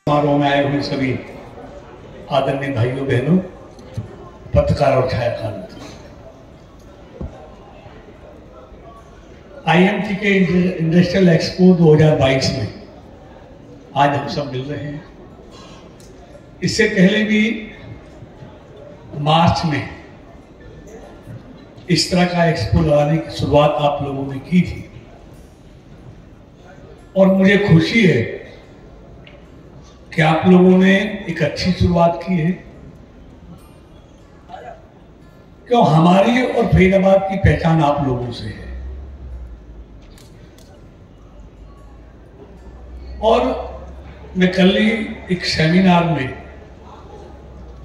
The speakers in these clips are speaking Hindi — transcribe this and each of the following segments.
समारोह में आए हुए सभी आदरणीय भाइयों बहनों, पत्रकार और छायाकार मित्रों, आईएमटी के इंडस्ट्रियल एक्सपो 2022 में आज हम सब मिल रहे हैं। इससे पहले भी मार्च में इस तरह का एक्सपो लगाने की शुरुआत आप लोगों ने की थी और मुझे खुशी है कि आप लोगों ने एक अच्छी शुरुआत की है। क्यों, हमारी और फरीदाबाद की पहचान आप लोगों से है। और मैं कल ही एक सेमिनार में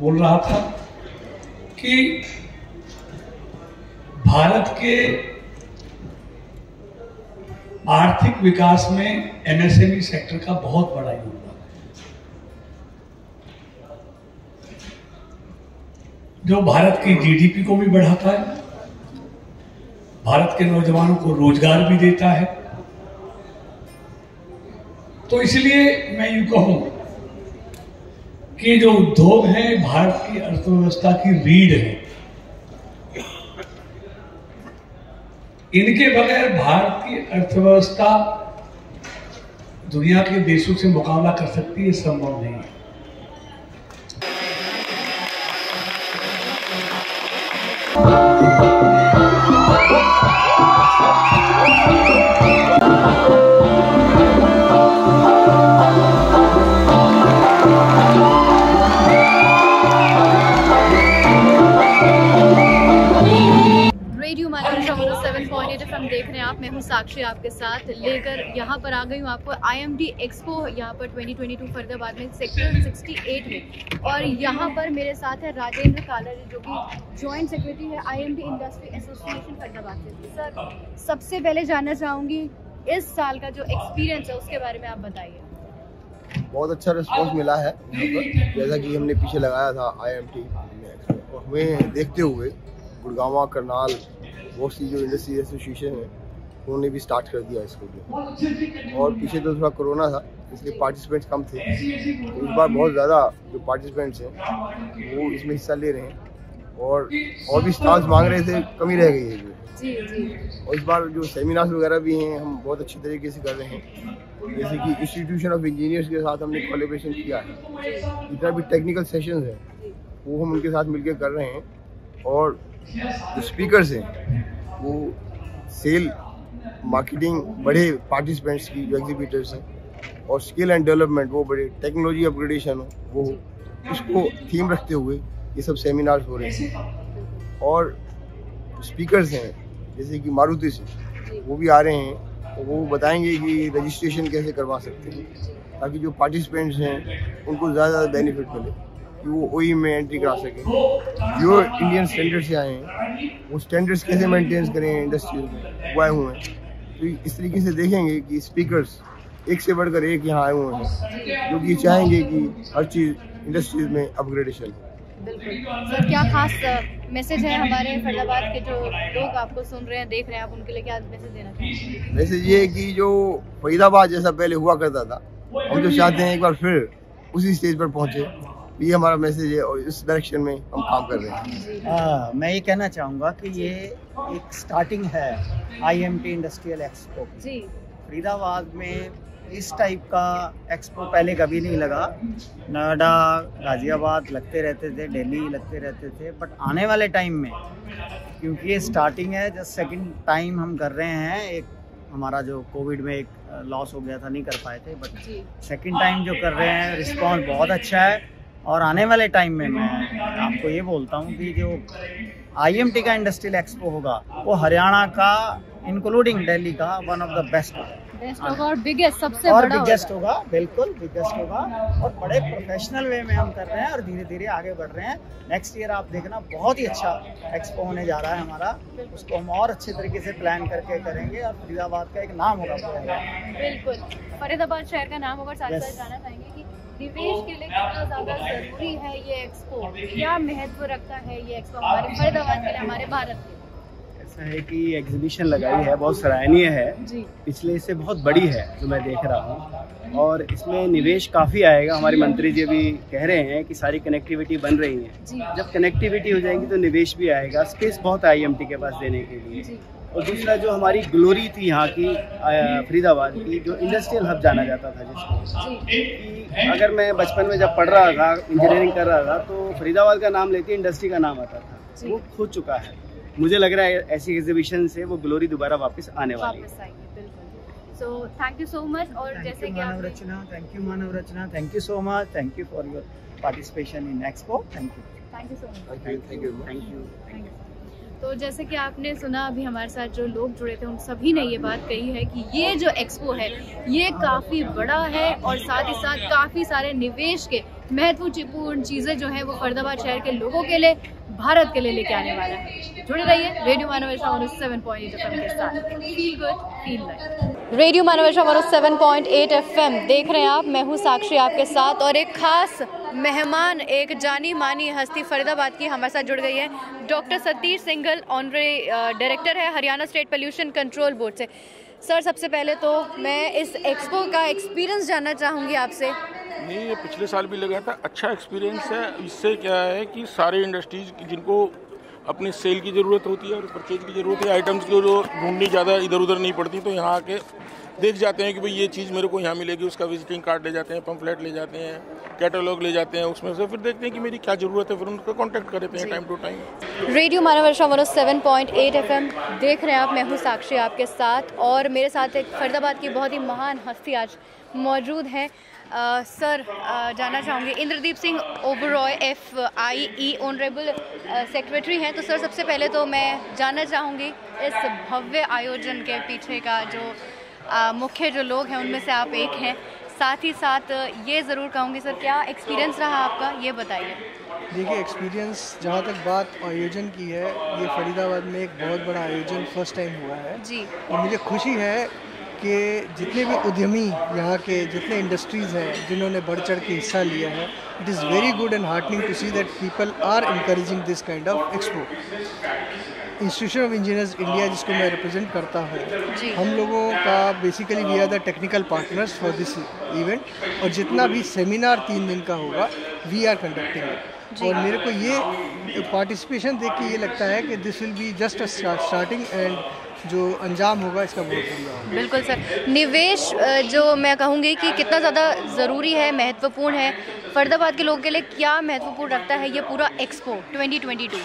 बोल रहा था कि भारत के आर्थिक विकास में एमएसएमई सेक्टर का बहुत बड़ा योगदान है, जो भारत की जीडीपी को भी बढ़ाता है, भारत के नौजवानों को रोजगार भी देता है। तो इसलिए मैं यूं कहूं कि जो उद्योग है भारत की अर्थव्यवस्था की रीढ़ है। इनके बगैर भारत की अर्थव्यवस्था दुनिया के देशों से मुकाबला कर सकती है, संभव नहीं है। हम देख रहे हैं आप, मैं हूं साक्षी आपके साथ लेकर यहाँ पर आ गई हूँ आपको आईएमटी एक्सपो यहाँ पर 2022 फरीदाबाद में सेक्टर 68 में। और यहाँ पर मेरे साथ है राजेंद्र काला जी, जो कि जॉइंट सेक्रेटरी है आईएमटी इंडस्ट्री एसोसिएशन फरीदाबाद से। सर, सबसे पहले जानना चाहूँगी इस साल का जो एक्सपीरियंस है उसके बारे में आप बताइए। बहुत अच्छा रिस्पॉन्स मिला है जैसा कि हमने पीछे लगाया था आईएमटी में, और हमें देखते हुए गुड़गांव करनाल बहुत सी जो इंडस्ट्री एसोसिएशन है उन्होंने भी स्टार्ट कर दिया इसको भी। और पीछे तो थोड़ा कोरोना था इसलिए पार्टिसिपेंट्स कम थे, तो इस बार बहुत ज़्यादा जो पार्टिसिपेंट्स हैं वो इसमें हिस्सा ले रहे हैं और भी स्टॉल्स मांग रहे थे, कमी रह गई है जो। और इस बार जो सेमिनार्स वगैरह भी हैं हम बहुत अच्छी तरीके से कर रहे हैं, जैसे कि इंस्टीट्यूशन ऑफ इंजीनियर्स के साथ हमने कोलैबोरेशन किया है। जितना भी टेक्निकल सेशंस हैं वो हम उनके साथ मिलकर कर रहे हैं। और जो स्पीकर्स हैं वो सेल मार्केटिंग बड़े पार्टिसिपेंट्स की जो एग्जीबिटर्स हैं, और स्किल एंड डेवलपमेंट वो बड़े टेक्नोलॉजी अपग्रेडेशन हो वो, उसको थीम रखते हुए ये सब सेमिनार्स हो रहे हैं। और स्पीकर्स हैं जैसे कि मारुति से वो भी आ रहे हैं, तो वो बताएंगे कि रजिस्ट्रेशन कैसे करवा सकते हैं ताकि जो पार्टिसिपेंट्स हैं उनको ज़्यादा बेनिफिट मिले कि वो ओई में एंट्री करा सकें। जो इंडियन स्टैंडर्ड से आए हैं वो स्टैंडर्ड्स कैसे मेंटेन करें इंडस्ट्री में, वो आए हुए हैं। तो इस तरीके से देखेंगे कि स्पीकर्स एक से बढ़कर एक यहाँ आए हुए हैं जो कि चाहेंगे कि हर चीज़ इंडस्ट्रीज में अपग्रेडेशन हो। बिल्कुल सर, क्या खास मैसेज है हमारे फरीदाबाद के जो लोग आपको सुन रहे हैं, देख रहे हैं, आप उनके लिए क्या मैसेज देना चाहेंगे? मैसेज ये है कि जो फरीदाबाद जैसा पहले हुआ करता था हम जो चाहते हैं एक बार फिर उसी स्टेज पर पहुँचे, ये हमारा मैसेज है और इस डायरेक्शन में हम काम कर रहे हैं। मैं ये कहना चाहूँगा कि ये एक स्टार्टिंग है आईएमटी इंडस्ट्रियल एक्सपो की। फरीदाबाद में इस टाइप का एक्सपो पहले कभी नहीं लगा। नोएडा, गाजियाबाद लगते रहते थे, दिल्ली लगते रहते थे, बट आने वाले टाइम में क्योंकि ये स्टार्टिंग है, जस्ट सेकंड टाइम हम कर रहे हैं। एक हमारा जो कोविड में एक लॉस हो गया था, नहीं कर पाए थे, बट सेकंड टाइम जो कर रहे हैं रिस्पॉन्स बहुत अच्छा है। और आने वाले टाइम में मैं आपको ये बोलता हूँ कि जो आईएमटी का इंडस्ट्रियल एक्सपो होगा वो हरियाणा का इंक्लूडिंग दिल्ली का वन ऑफ द बेस्ट होगा और बिगेस्ट, सबसे और बड़ा बिगेस्ट होगा। बिल्कुल बिगेस्ट होगा और बड़े प्रोफेशनल वे में हम कर रहे हैं और धीरे धीरे आगे बढ़ रहे हैं। नेक्स्ट ईयर आप देखना बहुत ही अच्छा एक्सपो होने जा रहा है हमारा, उसको हम और अच्छे तरीके से प्लान करके करेंगे और फरीदाबाद का एक नाम होगा। बिल्कुल, फरीदाबाद शहर का नाम होगा। साथ साथ जानना चाहेंगे कि निवेश के लिए कितना ज़्यादा जरूरी है ये एक्सपो, क्या महत्व रखता है ये एक्सपो हमारे फरीदाबाद के लिए, हमारे भारत के लिए? ऐसा है कि एग्जीबिशन लगाई है, बहुत सराहनीय है जी। पिछले से बहुत बड़ी है जो मैं देख रहा हूँ, और इसमें निवेश काफ़ी आएगा। हमारे मंत्री जी अभी कह रहे हैं कि सारी कनेक्टिविटी बन रही है, जब कनेक्टिविटी हो जाएगी तो निवेश भी आएगा। स्पेस बहुत है IMT के पास देने के लिए। और दूसरा जो हमारी ग्लोरी थी यहाँ की फरीदाबाद की, जो इंडस्ट्रियल हब जाना जाता था जिसको, कि अगर मैं बचपन में जब पढ़ रहा था, इंजीनियरिंग कर रहा था, तो फरीदाबाद का नाम लेते इंडस्ट्री का नाम आता था, वो खो चुका है। मुझे लग रहा है ऐसी एग्जीबिशन से वो ग्लोरी दोबारा वापस आने वाली है। So thank you so much। और जैसे कि Manav Rachna, thank you Manav Rachna, thank you so much, thank you for your participation in expo, thank you so much, thank you. तो जैसे कि आपने सुना, अभी हमारे साथ जो लोग जुड़े थे उन सभी ने ये बात कही है कि ये जो एक्सपो है ये काफ़ी बड़ा है और साथ ही साथ काफ़ी सारे निवेश के महत्वपूर्ण चीज़ें जो है वो फरीदाबाद शहर के लोगों के लिए, भारत के लिए लेके आने वाला है। जुड़े रहिए रेडियो मानवेशा 107.8 FM के साथ। Feel good feel like. Radio मानवेशा 107.8 FM देख रहे हैं आप, मैं हूँ साक्षी आपके साथ, और एक खास मेहमान, एक जानी मानी हस्ती फरीदाबाद की हमारे साथ जुड़ गई है। Doctor Satish Singhal, honorary director है Haryana state pollution control board से। सर, सबसे पहले तो मैं इस एक्सपो का एक्सपीरियंस जानना चाहूँगी आपसे। नहीं, ये पिछले साल भी लगा था, अच्छा एक्सपीरियंस है। इससे क्या है कि सारे इंडस्ट्रीज जिनको अपनी सेल की ज़रूरत होती है और परचेज की ज़रूरत है, आइटम्स को जो ढूंढनी ज़्यादा इधर उधर नहीं पड़ती, तो यहाँ आके देख जाते हैं कि भाई ये चीज़ मेरे को यहाँ मिलेगी। उसका विजिटिंग कार्ड ले जाते हैं, पम्फलेट ले जाते हैं, कैटलॉग ले जाते हैं, उसमें से फिर देखते हैं कि मेरी क्या ज़रूरत है, फिर उनको कॉन्टैक्ट करते हैं टाइम टू टाइम। रेडियो मानवेशा 107.8 FM देख रहे हैं आप, मैं हूँ साक्षी आपके साथ, और मेरे साथ एक फरीदाबाद की बहुत ही महान हस्ती आज मौजूद है। सर, जानना चाहूँगी, Indradeep Singh Oberoi FIE honourable secretary हैं। तो सर, सबसे पहले तो मैं जानना चाहूँगी इस भव्य आयोजन के पीछे का जो मुख्य जो लोग हैं उनमें से आप एक हैं। साथ ही साथ ये ज़रूर कहूँगी सर, क्या एक्सपीरियंस रहा आपका, ये बताइए। देखिए, एक्सपीरियंस जहाँ तक बात आयोजन की है, ये फरीदाबाद में एक बहुत बड़ा आयोजन फर्स्ट टाइम हुआ है जी। और मुझे खुशी है कि जितने भी उद्यमी यहाँ के, जितने इंडस्ट्रीज़ हैं जिन्होंने बढ़ चढ़ के हिस्सा लिया है, it is very good and heartening to see that people are encouraging this kind of expo. Institution of engineers India, जिसको मैं रिप्रेजेंट करता हूँ, हम लोगों का basically we are the technical partners for this event, और जितना भी सेमिनार 3 दिन का होगा वी आर कंडक्टिंग इट। और मेरे को ये पार्टिसिपेशन देख के ये लगता है कि this will be just a starting, and जो अंजाम होगा इसका बहुत बढ़िया होगा। बिल्कुल सर। निवेश जो मैं कहूँगी कि कितना ज़्यादा ज़रूरी है, महत्वपूर्ण है फरीदाबाद के लोगों के लिए, क्या महत्वपूर्ण रखता है ये पूरा एक्सपो 2022?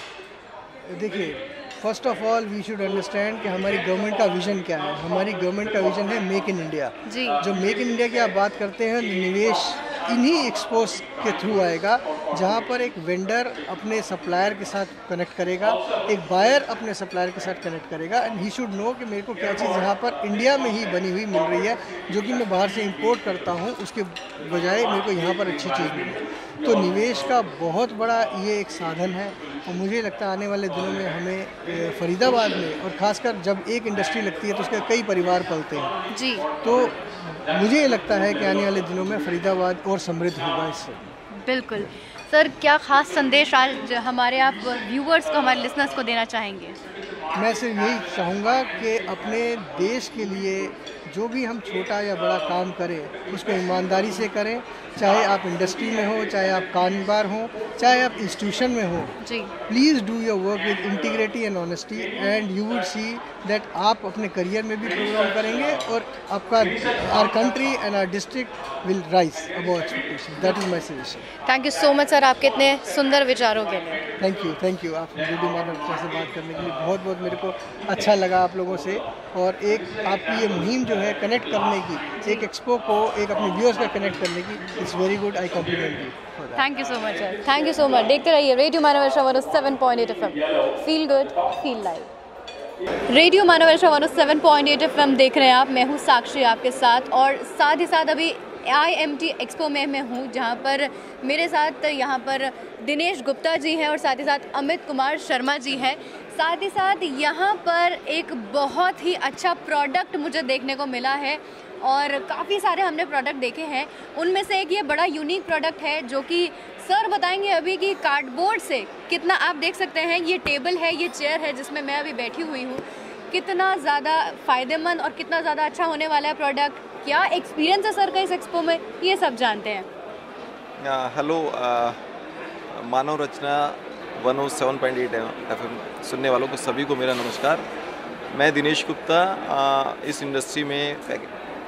देखिए, first of all we should understand कि हमारी गवर्नमेंट का विजन क्या है। हमारी गवर्नमेंट का विजन है मेक इन इंडिया जी। जो मेक इन इंडिया की आप बात करते हैं, निवेश इन्हीं एक्सपोज के थ्रू आएगा, जहाँ पर एक वेंडर अपने सप्लायर के साथ कनेक्ट करेगा, एक बायर अपने सप्लायर के साथ कनेक्ट करेगा, एंड ही शुड नो कि मेरे को क्या चीज़ यहाँ पर इंडिया में ही बनी हुई मिल रही है, जो कि मैं बाहर से इंपोर्ट करता हूँ, उसके बजाय मेरे को यहाँ पर अच्छी चीज़ मिले। तो निवेश का बहुत बड़ा ये एक साधन है, और मुझे लगता है आने वाले दिनों में हमें फरीदाबाद में, और ख़ासकर जब एक इंडस्ट्री लगती है तो उसके कई परिवार पलते हैं जी, तो मुझे लगता है कि आने वाले दिनों में फरीदाबाद और समृद्ध होगा इससे। बिल्कुल सर, क्या खास संदेश आज हमारे आप व्यूअर्स को, हमारे लिसनर्स को देना चाहेंगे? मैं सिर्फ यही चाहूँगा कि अपने देश के लिए जो भी हम छोटा या बड़ा काम करें उसको ईमानदारी से करें, चाहे आप इंडस्ट्री में हो, चाहे आप कारोबार हो, चाहे आप इंस्टीट्यूशन में हो जी। Please do your work with integrity and honesty, and you would see that आप अपने करियर में भी प्रोग्राम करेंगे, और आपका our country and our district will rise above expectation. That is my suggestion. Thank you so much sir, आपके इतने सुंदर विचारों के लिए। Thank you. आप रेडियो मानवेशा से बात करने के लिए बहुत बहुत मेरे को अच्छा लगा आप लोगों से, और एक आपकी ये मुहिम जो है कनेक्ट करने की, एक एक्सपो को एक अपने व्यूअर्स का कनेक्ट करने की, it's very good. I compliment you. Thank you so much sir, thank you so much. देखते रहिए रेडियो मानवेशा 107.8 FM। Feel good feel live. Radio मानवेशा 107.8 FM देख रहे हैं आप, मैं हूँ साक्षी आपके साथ, और साथ ही साथ अभी IMT एक्सपो में मैं हूँ, जहाँ पर मेरे साथ यहाँ पर दिनेश गुप्ता जी हैं और साथ ही साथ अमित कुमार शर्मा जी हैं। साथ ही साथ यहाँ पर एक बहुत ही अच्छा प्रोडक्ट मुझे देखने को मिला है, और काफ़ी सारे हमने प्रोडक्ट देखे हैं। उनमें से एक ये बड़ा यूनिक प्रोडक्ट है जो कि सर बताएंगे अभी कि कार्डबोर्ड से कितना, आप देख सकते हैं ये टेबल है, ये चेयर है जिसमें मैं अभी बैठी हुई हूँ, कितना ज़्यादा फ़ायदेमंद और कितना ज़्यादा अच्छा होने वाला है प्रोडक्ट। क्या एक्सपीरियंस है सर का इस एक्सपो में, ये सब जानते हैं। हेलो, मानव रचना 107.8 FM सुनने वालों को सभी को मेरा नमस्कार। मैं दिनेश गुप्ता इस इंडस्ट्री में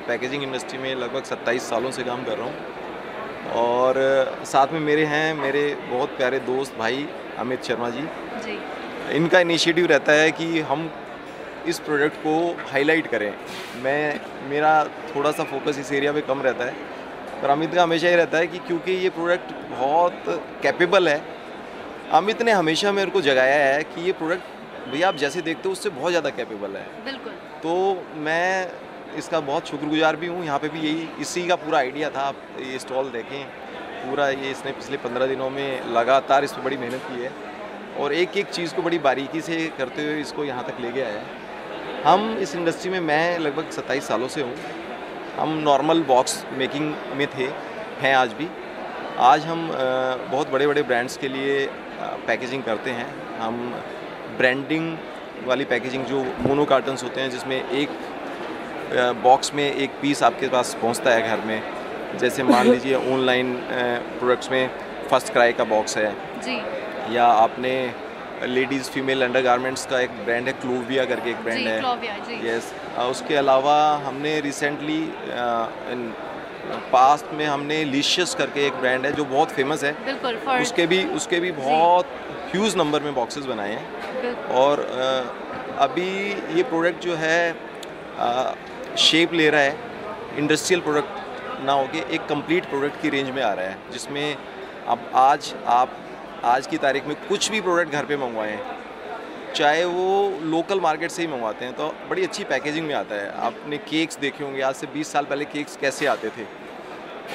पैकेजिंग इंडस्ट्री में लगभग 27 सालों से काम कर रहा हूँ और साथ में मेरे बहुत प्यारे दोस्त भाई अमित शर्मा जी। इनका इनिशिएटिव रहता है कि हम इस प्रोडक्ट को हाईलाइट करें। मेरा थोड़ा सा फोकस इस एरिया पे कम रहता है, पर अमित का हमेशा ये रहता है कि क्योंकि ये प्रोडक्ट बहुत कैपेबल है, अमित ने हमेशा मेरे को जगाया है कि ये प्रोडक्ट भैया आप जैसे देखते हो उससे बहुत ज़्यादा कैपेबल है। बिल्कुल। तो मैं इसका बहुत शुक्रगुजार भी हूँ। यहाँ पे भी इसी का पूरा आइडिया था। आप ये स्टॉल देखें, पूरा ये इसने पिछले 15 दिनों में लगातार इस पर बड़ी मेहनत की है और एक एक चीज़ को बड़ी बारीकी से करते हुए इसको यहाँ तक ले गया है। हम इस इंडस्ट्री में, मैं लगभग 27 सालों से हूँ। हम नॉर्मल बॉक्स मेकिंग में हैं आज भी। आज हम बहुत बड़े बड़े ब्रांड्स के लिए पैकेजिंग करते हैं। हम ब्रांडिंग वाली पैकेजिंग, जो मोनो कार्टन्स होते हैं जिसमें एक बॉक्स में एक पीस आपके पास पहुंचता है घर में, जैसे मान लीजिए ऑनलाइन प्रोडक्ट्स में फर्स्ट क्राई का बॉक्स है जी, या आपने लेडीज़ फीमेल अंडरगारमेंट्स का एक ब्रांड है क्लोविया करके एक ब्रांड है। यस, उसके अलावा हमने रिसेंटली पास्ट में हमने लिशियस करके एक ब्रांड है जो बहुत फेमस है, उसके भी बहुत ह्यूज नंबर में बॉक्सेस बनाए हैं। और अभी ये प्रोडक्ट जो है शेप ले रहा है, इंडस्ट्रियल प्रोडक्ट ना होके एक कंप्लीट प्रोडक्ट की रेंज में आ रहा है, जिसमें अब आप आज की तारीख में कुछ भी प्रोडक्ट घर पे मंगवाएं, चाहे वो लोकल मार्केट से ही मंगवाते हैं, तो बड़ी अच्छी पैकेजिंग में आता है। आपने केक्स देखे होंगे, आज से 20 साल पहले केक्स कैसे आते थे,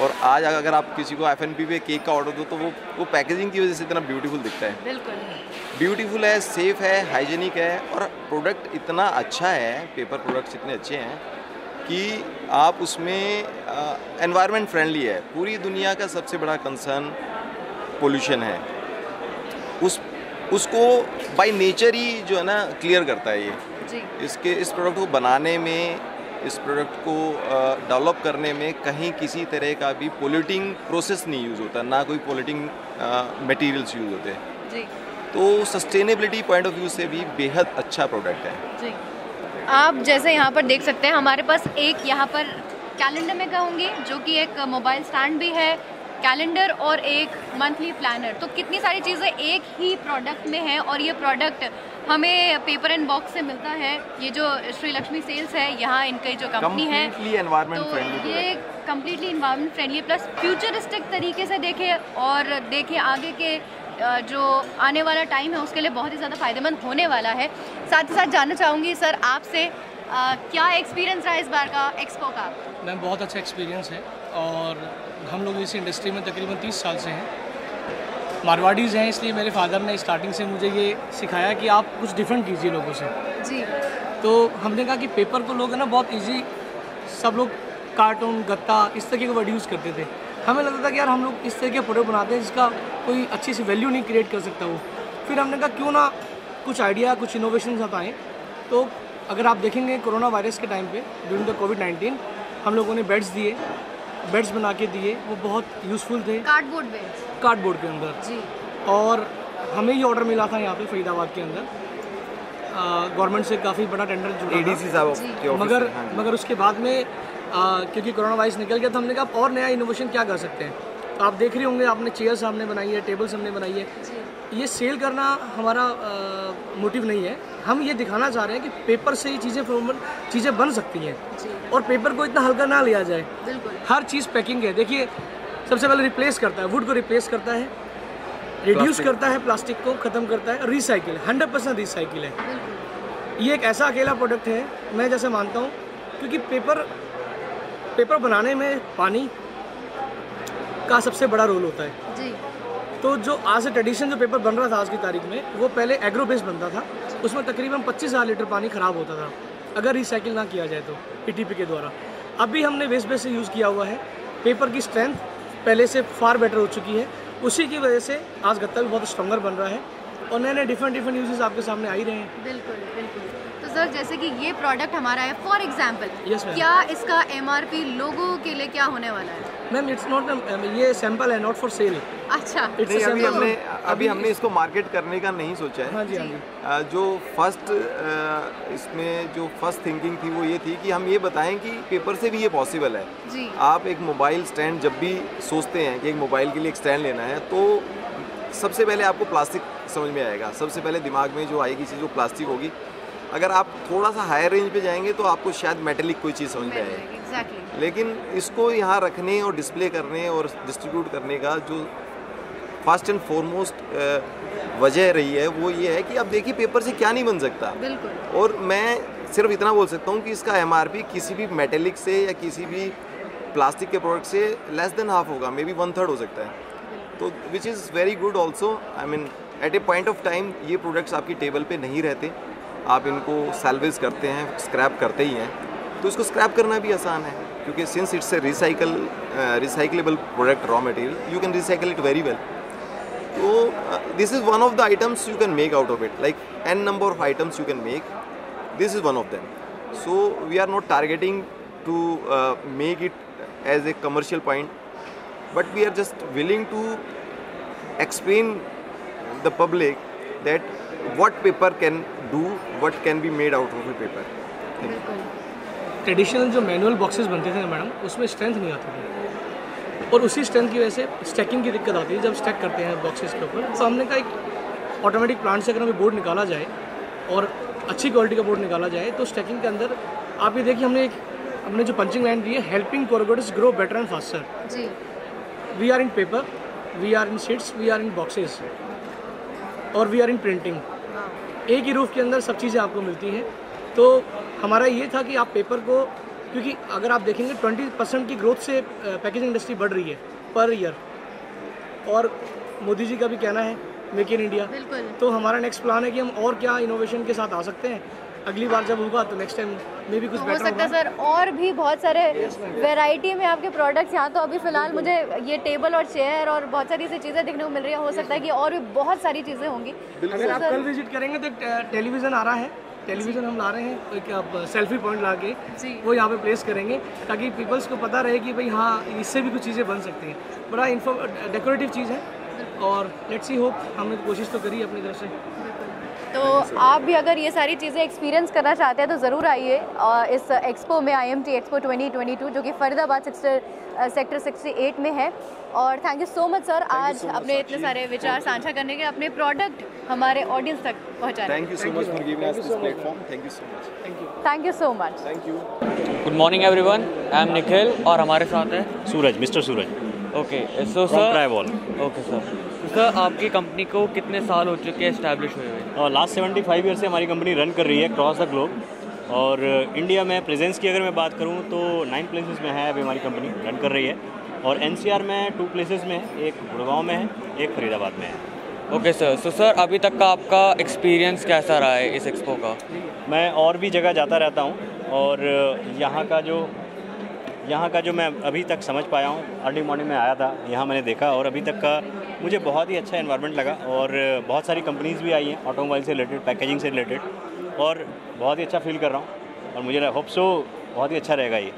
और आज अगर आप किसी को F&B पे केक का ऑर्डर दो तो वो पैकेजिंग की वजह से इतना ब्यूटीफुल दिखता है। बिल्कुल ब्यूटीफुल है, सेफ़ है, हाइजीनिक है, और प्रोडक्ट इतना अच्छा है, पेपर प्रोडक्ट्स इतने अच्छे हैं कि आप उसमें एनवायरनमेंट फ्रेंडली है। पूरी दुनिया का सबसे बड़ा कंसर्न पोल्यूशन है, उसको बाय नेचर ही जो है ना क्लियर करता है ये। इस प्रोडक्ट को बनाने में, इस प्रोडक्ट को डेवलप करने में कहीं किसी तरह का भी पोल्यूटिंग प्रोसेस नहीं यूज़ होता, ना कोई पोल्यूटिंग मटेरियल्स यूज़ होते हैं। तो सस्टेनेबिलिटी पॉइंट ऑफ व्यू से भी बेहद अच्छा प्रोडक्ट है। आप जैसे यहाँ पर देख सकते हैं, हमारे पास एक यहाँ पर कैलेंडर में कहूँगी, जो कि एक मोबाइल स्टैंड भी है, कैलेंडर और एक मंथली प्लानर। तो कितनी सारी चीज़ें एक ही प्रोडक्ट में हैं, और ये प्रोडक्ट हमें पेपर एंड बॉक्स से मिलता है। ये जो श्री लक्ष्मी सेल्स है, यहाँ इनकी जो कंपनी है, तो ये completely environment friendly plus futuristic तरीके से देखें, और देखिए आगे के जो आने वाला टाइम है उसके लिए बहुत ही ज़्यादा फ़ायदेमंद होने वाला है। साथ ही साथ जानना चाहूँगी सर आपसे, क्या एक्सपीरियंस रहा इस बार का एक्सपो का? मैम बहुत अच्छा एक्सपीरियंस है, और हम लोग इस इंडस्ट्री में तकरीबन 30 साल से हैं। मारवाड़ीज़ हैं, इसलिए मेरे फादर ने स्टार्टिंग से मुझे ये सिखाया कि आप कुछ डिफरेंट कीजिए लोगों से जी। तो हमने कहा कि पेपर को लोग है ना बहुत इजी, सब लोग कार्टून गत्ता इस तरीके का वर्ड यूज़ करते थे। हमें लगता था कि यार हम लोग इस तरह के प्रोडक्ट बनाते हैं जिसका कोई अच्छी सी वैल्यू नहीं क्रिएट कर सकता वो। फिर हमने कहा क्यों ना कुछ आइडिया, कुछ इनोवेशन आए। तो अगर आप देखेंगे कोरोना वायरस के टाइम पे ड्यूरिंग द कोविड-19 हम लोगों ने बेड्स बना के दिए, वो बहुत यूज़फुल थे, कार्डबोर्ड के अंदर जी। और हमें ये ऑर्डर मिला था यहाँ पे फरीदाबाद के अंदर, गवर्नमेंट से काफ़ी बड़ा टेंडर जुड़ा था, मगर उसके बाद में क्योंकि कोरोना वायरस निकल गया तो हमने कहा और नया इनोवेशन क्या कर सकते हैं। तो आप देख रहे होंगे, आपने चेयर्स हमने बनाई है, टेबल्स हमने बनाई है। ये सेल करना हमारा मोटिव नहीं है, हम ये दिखाना चाह रहे हैं कि पेपर से ही चीज़ें बन सकती हैं, और पेपर को इतना हल्का ना लिया जाए। हर चीज़ पैकिंग है। देखिए सबसे पहले रिप्लेस करता है, वुड को रिप्लेस करता है, रिड्यूस करता है, प्लास्टिक को ख़त्म करता है, रिसाइकिल 100% रिसाइकिल है। ये एक ऐसा अकेला प्रोडक्ट है, मैं जैसे मानता हूँ, क्योंकि पेपर बनाने में पानी का सबसे बड़ा रोल होता है जी। तो जो आज से ट्रेडिशन जो पेपर बन रहा था आज की तारीख में, वो पहले एग्रो बेस्ड बनता था, उसमें तकरीबन 25,000 लीटर पानी ख़राब होता था अगर रिसाइकिल ना किया जाए तो ETP के द्वारा। अभी हमने वेस्ट बेस से यूज़ किया हुआ है। पेपर की स्ट्रेंथ पहले से फार बेटर हो चुकी है, उसी की वजह से आज गत्ता भी बहुत स्ट्रॉन्गर बन रहा है और नए नए डिफरेंट यूजेस आपके सामने आ ही रहे हैं। बिल्कुल बिल्कुल। तो सर जैसे कि ये प्रोडक्ट हमारा है, फॉर एग्जांपल क्या इसका MRP लोगों के लिए क्या होने वाला है? मैम इट्स नॉट, ये सैंपल है, नॉट फॉर सेल। अच्छा, नहीं, अभी हमने इसको मार्केट करने का नहीं सोचा है। हाँ जी, हाँ जी। जो इसमें जो फर्स्ट थिंकिंग थी वो ये थी कि हम ये बताएं कि पेपर से भी ये पॉसिबल है जी। आप एक मोबाइल स्टैंड जब भी सोचते हैं कि एक मोबाइल के लिए एक स्टैंड लेना है, तो सबसे पहले आपको प्लास्टिक समझ में आएगा, सबसे पहले दिमाग में जो आएगी चीज़ वो प्लास्टिक होगी। अगर आप थोड़ा सा हायर रेंज पे जाएंगे तो आपको शायद मेटेलिक कोई चीज़ समझ में आएगी। exactly. लेकिन इसको यहाँ रखने और डिस्प्ले करने और डिस्ट्रीब्यूट करने का जो फर्स्ट एंड फॉरमोस्ट वजह रही है वो ये है कि अब देखिए पेपर से क्या नहीं बन सकता। बिल्कुल। और मैं सिर्फ इतना बोल सकता हूँ कि इसका MRP किसी भी मेटेलिक से या किसी भी प्लास्टिक के प्रोडक्ट से लेस देन हाफ होगा, मे बी 1/3 हो सकता है, तो which is very good also. I mean at a point of time ये प्रोडक्ट्स आपकी टेबल पे नहीं रहते, आप इनको सैल्वेज करते हैं, स्क्रैप करते ही हैं, तो इसको स्क्रैप करना भी आसान है क्योंकि since it's a recyclable product, raw material, you can recycle it very well. तो this is one of the items you can make out of it, like n number of items you can make, this is one of them. So we are not targeting to make it as a commercial point, but we are just willing to explain the public that what paper can do, what can be made out of a paper. Traditional जो मैनुअल बॉक्सेस बनते थे ना मैडम, उसमें स्ट्रेंथ नहीं आती थी और उसी स्ट्रेंथ की वजह से स्टैकिंग की दिक्कत आती है। जब स्टैक करते हैं बॉक्सेस के ऊपर, तो हमने कहा एक ऑटोमेटिक प्लांट से अगर हमें बोर्ड निकाला जाए और अच्छी क्वालिटी का बोर्ड निकाला जाए तो स्टैकिंग के अंदर आप ये देखिए हमने जो पंचिंग लाइन दी है, helping corrugates grow better and faster जी। We are in paper, we are in sheets, we are in boxes और वी आर इन प्रिंटिंग। एक ही रूफ के अंदर सब चीज़ें आपको मिलती हैं। तो हमारा ये था कि आप पेपर को, क्योंकि अगर आप देखेंगे 20% की ग्रोथ से पैकेजिंग इंडस्ट्री बढ़ रही है पर ईयर, और मोदी जी का भी कहना है मेक इन इंडिया। तो हमारा नेक्स्ट प्लान है कि हम और क्या इनोवेशन के साथ आ सकते हैं। अगली बार जब होगा तो नेक्स्ट टाइम में भी कुछ बेटर हो सकता है सर। और भी बहुत सारे वैरायटी में आपके प्रोडक्ट्स यहाँ, तो अभी फिलहाल मुझे ये टेबल और चेयर और बहुत सारी ऐसी चीज़ें देखने को मिल रही है, हो सकता है कि और भी बहुत सारी चीज़ें होंगी। अगर आप कल विजिट करेंगे तो टेलीविज़न आ रहा है, टेलीविज़न हम ला रहे हैं, एक सेल्फी पॉइंट ला के वो यहाँ पे प्लेस करेंगे ताकि पीपल्स को पता रहे कि भाई हाँ इससे भी कुछ चीज़ें बन सकती हैं। बड़ा डेकोरेटिव चीज़ है और लेट्स सी होप, हमने कोशिश तो करी अपनी तरफ से। तो आप भी अगर ये सारी चीज़ें एक्सपीरियंस करना चाहते हैं तो ज़रूर आइए इस एक्सपो में, IMT एक्सपो 2022 जो कि फरीदाबाद सेक्टर 68 में है। और thank you so much sir, आज अपने इतने सारे विचार साझा करने के, अपने प्रोडक्ट हमारे ऑडियंस तक पहुँचाने। Thank you so much for giving us this platform. Thank you so much. Thank you so much. Thank you. Good morning everyone, I am Nikhil और हमारे साथ है Suraj, mister Suraj. Okay so sir, okay sir, आपकी कंपनी को कितने साल हो चुके हैं एस्टैब्लिश हुए हुए? लास्ट 75 ईयर से हमारी कंपनी रन कर रही है क्रॉस द ग्लोब। और इंडिया में प्रेजेंस की अगर मैं बात करूं तो 9 प्लेसेस में है अभी हमारी कंपनी रन कर रही है। और NCR में 2 प्लेसेस में है, एक गुड़गांव में है, एक फरीदाबाद में है। ओके सर, सो सर अभी तक का आपका एक्सपीरियंस कैसा रहा है इस एक्सपो का? मैं और भी जगह जाता रहता हूं और यहाँ का जो मैं अभी तक समझ पाया हूँ, अर्ली मॉर्निंग में आया था यहाँ, मैंने देखा और अभी तक का मुझे बहुत ही अच्छा एनवायरनमेंट लगा। और बहुत सारी कंपनीज़ भी आई हैं ऑटोमोबाइल से रिलेटेड, पैकेजिंग से रिलेटेड, और बहुत ही अच्छा फील कर रहा हूँ और मुझे होप सो बहुत ही अच्छा रहेगा ये।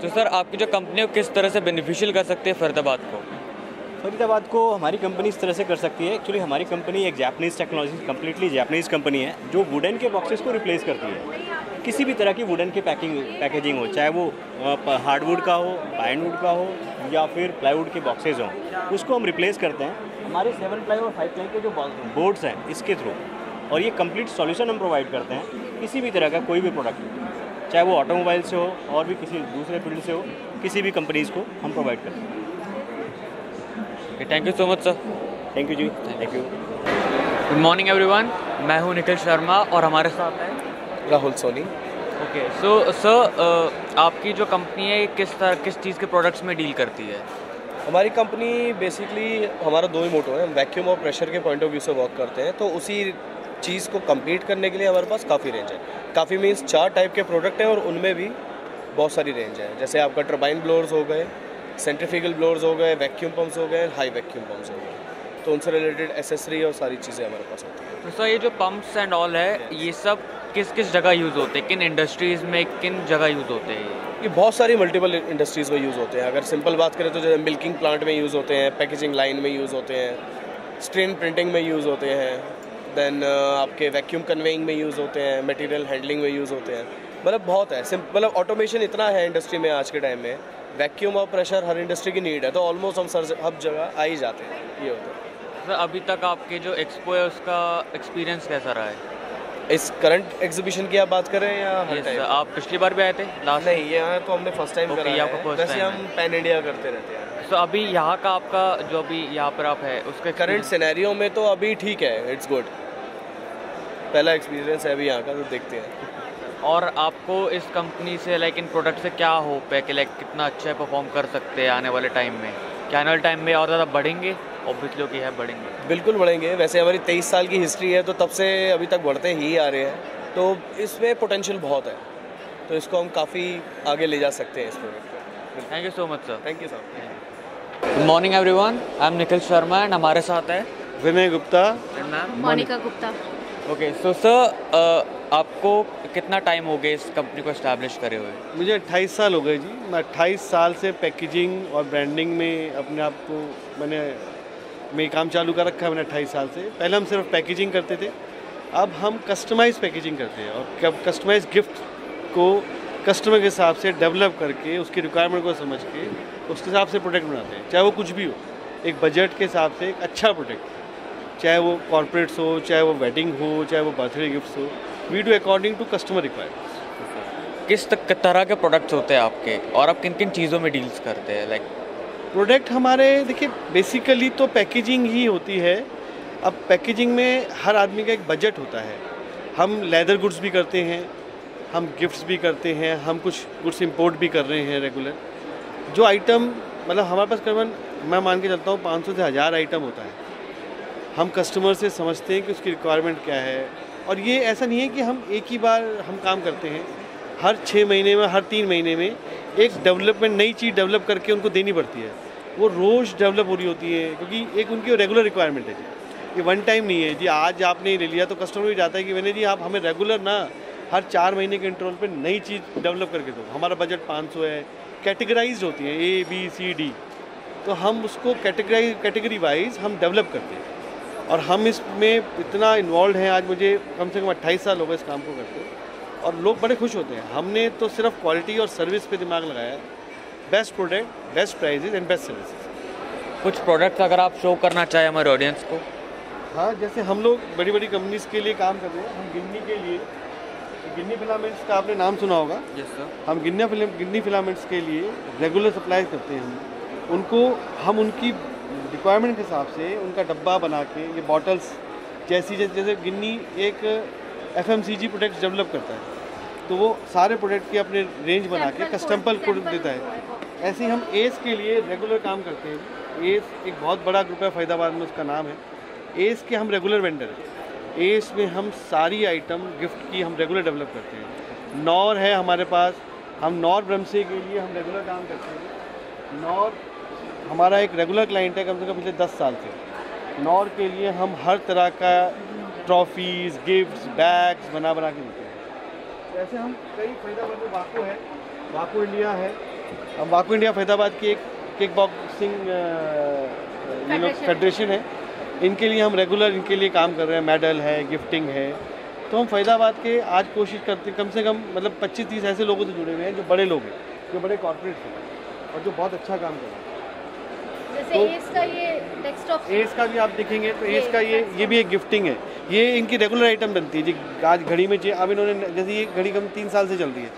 तो सर आपकी जो कंपनी है किस तरह से बेनिफिशियल कर सकती है फरीदाबाद को हमारी कंपनी इस तरह से कर सकती है। एक्चुअली हमारी कंपनी एक Japanese technology, completely Japanese company है जो वुडन के बॉक्सेस को रिप्लेस करती है। किसी भी तरह की वुडन की पैकेजिंग हो, चाहे वो हार्डवुड का हो, पाइनवुड का हो या फिर प्लाईवुड के बॉक्सेस हों, उसको हम रिप्लेस करते हैं हमारे 7 प्लाई और 5 प्लाई के जो बोर्ड्स हैं इसके थ्रू। और ये कंप्लीट सॉल्यूशन हम प्रोवाइड करते हैं किसी भी तरह का कोई भी प्रोडक्ट, चाहे वो ऑटोमोबाइल से हो और भी किसी दूसरे फील्ड से हो, किसी भी कंपनीज़ को हम प्रोवाइड करते हैं। Thank you so much sir. Thank you ji, thank you. Good morning everyone, मैं हूँ निखिल शर्मा और हमारे साथ है Rahul Soni. Okay so sir आपकी जो कंपनी है किस चीज़ के प्रोडक्ट्स में डील करती है? हमारी कंपनी बेसिकली, हमारा 2 ही मोटो है, हम वैक्यूम और प्रेशर के पॉइंट ऑफ व्यू से वर्क करते हैं। तो उसी चीज़ को कंप्लीट करने के लिए हमारे पास काफ़ी रेंज है। काफ़ी मीन्स 4 टाइप के प्रोडक्ट हैं और उनमें भी बहुत सारी रेंज है। जैसे आपका टर्बाइन ब्लोअर्स हो गए, सेंट्रीफ्यूगल ब्लोअर्स हो गए, वैक्यूम पम्प्स हो गए, हाई वैक्यूम पम्प्स हो गए, तो उनसे रिलेटेड एसेसरी और सारी चीज़ें हमारे पास होती हैं। तो सर ये जो पंप्स एंड ऑल है, ये सब किस किस जगह यूज़ होते हैं, किन इंडस्ट्रीज़ में किन जगह यूज़ होते हैं? ये बहुत सारी मल्टीपल इंडस्ट्रीज़ में यूज़ होते हैं। अगर सिंपल बात करें तो जैसे मिल्किंग प्लांट में यूज़ होते हैं, पैकेजिंग लाइन में यूज़ होते हैं, स्क्रीन प्रिंटिंग में यूज़ होते हैं, देन आपके वैक्यूम कन्वेइंग में यूज़ होते हैं, मटेरियल हैंडलिंग में यूज़ होते हैं। मतलब बहुत है, मतलब ऑटोमेशन इतना है इंडस्ट्री में आज के टाइम में, वैक्यूम और प्रेशर हर इंडस्ट्री की नीड है, तो ऑलमोस्ट हम हर जगह आ ही जाते हैं। ये होता है। सर अभी तक आपके जो एक्सपो है उसका एक्सपीरियंस कैसा रहा है? इस करंट एग्जीबिशन की आप बात कर रहे हैं या हर टाइम? आप पिछली बार भी आए थे लास्ट? नहीं, यहाँ तो हमने फर्स्ट टाइम करा है। वैसे हम पैन इंडिया करते रहते हैं। तो अभी यहाँ का आपका जो अभी यहाँ पर आप है उसके करंट सिनेरियो में तो अभी ठीक है, इट्स गुड। पहला एक्सपीरियंस है अभी यहाँ का, तो देखते हैं। और आपको इस कंपनी से लाइक इन प्रोडक्ट से क्या होप है कि लाइक कितना अच्छा परफॉर्म कर सकते हैं आने वाले टाइम में? क्या आने वाले टाइम में और ज़्यादा बढ़ेंगे? ऑब्वियसली कि है, बढ़ेंगे, बिल्कुल बढ़ेंगे। वैसे हमारी 23 साल की हिस्ट्री है, तो तब से अभी तक बढ़ते ही आ रहे हैं, तो इसमें पोटेंशियल बहुत है, तो इसको हम काफ़ी आगे ले जा सकते हैं इस प्रोडक्ट को। Thank you so much sir. Thank you sir. Good morning everyone, I am Nikhil Sharma and हमारे साथ है Vinay Gupta and ma'am Monika Gupta. Okay, so sir आपको कितना टाइम हो गया इस कंपनी को एस्टैब्लिश करे हुए? मुझे 28 साल हो गए जी। मैं 28 साल से पैकेजिंग और ब्रांडिंग में अपने आप को मैं काम चालू कर रखा है मैंने 28 साल से। पहले हम सिर्फ पैकेजिंग करते थे, अब हम कस्टमाइज पैकेजिंग करते हैं और कस्टमाइज गिफ्ट को कस्टमर के हिसाब से डेवलप करके उसकी रिक्वायरमेंट को समझ के उसके हिसाब से प्रोडक्ट बनाते हैं, चाहे वो कुछ भी हो, एक बजट के हिसाब से एक अच्छा प्रोडक्ट, चाहे वो कॉर्पोरेट्स हो, चाहे वो वेडिंग हो, चाहे वो बर्थडे गिफ्ट्स हो, we do according to customer requirements. किस तरह के प्रोडक्ट्स होते हैं आपके और आप किन किन चीज़ों में डील्स करते हैं? लाइक प्रोडक्ट हमारे देखिए बेसिकली तो पैकेजिंग ही होती है। अब पैकेजिंग में हर आदमी का एक बजट होता है। हम लेदर गुड्स भी करते हैं, हम गिफ्ट्स भी करते हैं, हम कुछ गुड्स इंपोर्ट भी कर रहे हैं रेगुलर। जो आइटम मतलब हमारे पास करीबन मैं मान के चलता हूँ 500 से 1000 आइटम होता है। हम कस्टमर से समझते हैं कि उसकी रिक्वायरमेंट क्या है, और ये ऐसा नहीं है कि हम एक ही बार हम काम करते हैं। हर 6 महीने में, हर 3 महीने में एक डेवलपमेंट नई चीज़ डेवलप करके उनको देनी पड़ती है। वो रोज़ डेवलप हो रही होती है, क्योंकि एक उनकी रेगुलर रिक्वायरमेंट है जी। ये वन टाइम नहीं है जी, आज आपने ले लिया तो कस्टमर भी जाता है कि मैंने जी आप हमें रेगुलर ना हर 4 महीने के इंटरवल पे नई चीज़ डेवलप करके दो। हमारा बजट 500 है, कैटेगराइज होती है A B C D, तो हम उसको कैटेगरी वाइज हम डेवलप करते हैं और हम इसमें इतना इन्वॉल्व हैं। आज मुझे कम से कम 28 साल हो गए इस काम को करते और लोग बड़े खुश होते हैं। हमने तो सिर्फ क्वालिटी और सर्विस पे दिमाग लगाया है। Best product, best prices and best services. कुछ प्रोडक्ट्स अगर आप शो करना चाहें हमारे ऑडियंस को? हाँ, जैसे हम लोग बड़ी बड़ी कंपनीज के लिए काम कर रहे हैं। हम गिन्नी के लिए, गिन्नी फिलामेंट्स का आपने नाम सुना होगा। Yes sir. हम गिन्नी फिलामेंट्स के लिए रेगुलर सप्लाई करते हैं। हम उनकी रिक्वायरमेंट के हिसाब से उनका डब्बा बना के, ये बॉटल्स जैसे गिन्नी एक FMCG प्रोडक्ट्स डेवलप करता है, तो वो सारे प्रोडक्ट के अपने रेंज बना के कस्टमर को देता है। ऐसे ही हम एस के लिए रेगुलर काम करते हैं। एस एक बहुत बड़ा ग्रुप है फरीदाबाद में, उसका नाम है एस के। हम रेगुलर वेंडर हैं। एस में हम सारी आइटम गिफ्ट की हम रेगुलर डेवलप करते हैं। नॉर है हमारे पास, हम नॉर ब्रह्मसे के लिए हम रेगुलर काम करते हैं। नॉर हमारा एक रेगुलर क्लाइंट है कम से कम पिछले 10 साल से। नॉर के लिए हम हर तरह का ट्रॉफीज़, गिफ्ट्स, बैग्स बना के देते हैं। ऐसे हम कई फरीदाबाद में वाको है, वाको इंडिया है। अब वाको इंडिया फरीदाबाद की एक किक बॉक्सिंग फेडरेशन है, इनके लिए हम रेगुलर इनके लिए काम कर रहे हैं। मेडल है, गिफ्टिंग है। तो हम फरीदाबाद के आज कोशिश करते कम से कम मतलब 25-30 ऐसे लोगों से जुड़े हुए हैं जो बड़े लोग हैं, जो बड़े कॉर्पोरेट्स हैं और जो बहुत अच्छा काम कर रहे हैं। जैसे तो एस का ये डेस्कटॉप, एस का भी आप देखेंगे तो एस का ये भी एक गिफ्टिंग है। ये इनकी रेगुलर आइटम बनती है जी। आज घड़ी में अब इन्होंने जैसे ये घड़ी कम 3 साल से चल रही है,